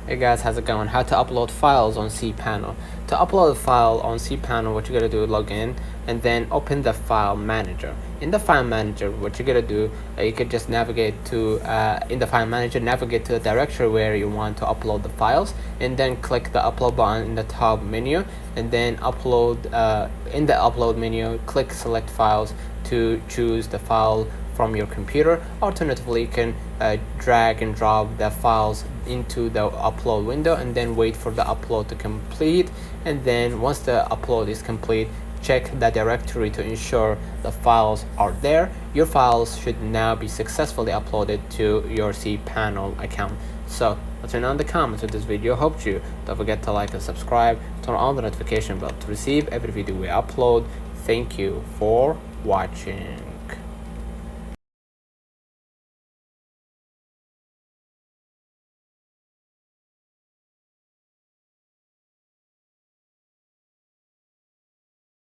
Hey guys, how's it going? How to upload files on cpanel. To upload a file on cpanel, what you gotta do is log in and then open the file manager. In the file manager, what you gotta do, you could just navigate to in the file manager, navigate to the directory where you want to upload the files, and then click the upload button in the top menu, and then upload in the upload menu, click select files to choose the file from your computer. Alternatively, you can drag and drop the files into the upload window and then wait for the upload to complete. And then once the upload is complete, check the directory to ensure the files are there. Your files should now be successfully uploaded to your cpanel account. So let me know in the comments if this video helped you. Don't forget to like and subscribe, turn on the notification bell to receive every video we upload. Thank you for watching.